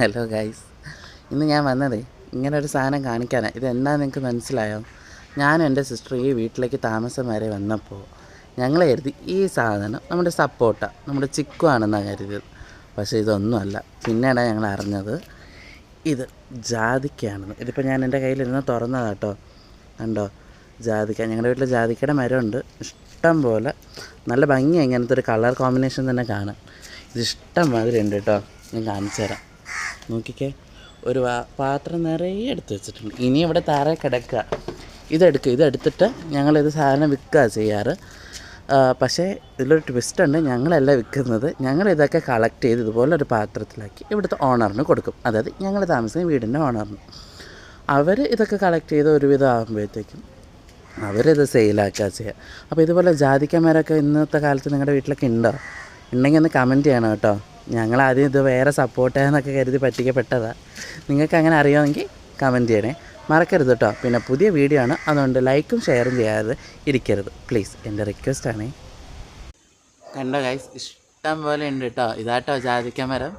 Hello guys, ഇന്ന് ഞാൻ വന്നതേ ഇങ്ങനൊരു സാധനം കാണിക്കാനാണ്. ഇതെന്താണെന്ന് നിങ്ങൾക്ക് മനസ്സിലായോ? ഞാനും എൻ്റെ സിസ്റ്റർ ഈ വീട്ടിലേക്ക് താമസം വരെ വന്നപ്പോൾ ഞങ്ങൾ കരുതി ഈ സാധനം നമ്മുടെ സപ്പോട്ട, നമ്മുടെ ചിക്കു ആണെന്നാണ് കരുതിയത്. പക്ഷേ ഇതൊന്നുമല്ല. പിന്നീടാണ് ഞങ്ങൾ അറിഞ്ഞത് ഇത് ജാതിക്കയാണെന്ന്. ഇതിപ്പോൾ ഞാൻ എൻ്റെ കയ്യിലിരുന്ന് തുറന്നതാട്ടോ. കണ്ടോ, ജാതിക്ക. ഞങ്ങളുടെ വീട്ടിൽ ജാതിക്കയുടെ മരമുണ്ട് ഇഷ്ടം പോലെ. നല്ല ഭംഗിയാണ് ഇങ്ങനത്തെ ഒരു കളർ കോമ്പിനേഷൻ തന്നെ കാണാൻ. ഇത് ഇഷ്ടം മാതിരി ഉണ്ട് കേട്ടോ. ഞാൻ കാണിച്ചു തരാം. നോക്കിക്കേ, ഒരു പാത്രം നിറയെ എടുത്ത് വെച്ചിട്ടുണ്ട്. ഇനി ഇവിടെ താഴെ കിടക്കുക. ഇതെടുത്തിട്ട് ഞങ്ങളിത് സാധനം വിൽക്കുക ചെയ്യാറ്. പക്ഷേ ഇതിലൊരു ട്വിസ്റ്റ് ഉണ്ട്. ഞങ്ങളല്ല വിൽക്കുന്നത്. ഞങ്ങളിതൊക്കെ കളക്ട് ചെയ്ത് ഇതുപോലൊരു പാത്രത്തിലാക്കി ഇവിടുത്തെ ഓണറിന് കൊടുക്കും. അതായത് ഞങ്ങൾ താമസിക്കുന്ന വീടിൻ്റെ ഓണറിന്. അവർ ഇതൊക്കെ കളക്ട് ചെയ്ത് ഒരുവിധം ആകുമ്പോഴത്തേക്കും അവരിത് സെയിലാക്കുക ചെയ്യുക. അപ്പോൾ ഇതുപോലെ ജാതിക്കന്മാരൊക്കെ ഇന്നത്തെ കാലത്ത് നിങ്ങളുടെ വീട്ടിലൊക്കെ ഉണ്ടോ? ഉണ്ടെങ്കിൽ ഒന്ന് കമൻറ്റ് ചെയ്യണം കേട്ടോ. ഞങ്ങളാദ്യം ഇത് വേറെ സപ്പോർട്ടാന്നൊക്കെ കരുതി പറ്റിക്കപ്പെട്ടതാണ്. നിങ്ങൾക്ക് അങ്ങനെ അറിയാമെങ്കിൽ കമൻറ്റ് ചെയ്യണേ, മറക്കരുത് കേട്ടോ. പിന്നെ പുതിയ വീഡിയോ ആണ്, അതുകൊണ്ട് ലൈക്കും ഷെയറും ചെയ്യാതെ ഇരിക്കരുത് പ്ലീസ്, എൻ്റെ റിക്വസ്റ്റാണേ. കണ്ടോ ഗൈസ്, ഇഷ്ടം പോലെ ഉണ്ട് കേട്ടോ. ഇതാട്ടോ ജാതിക്ക മരം.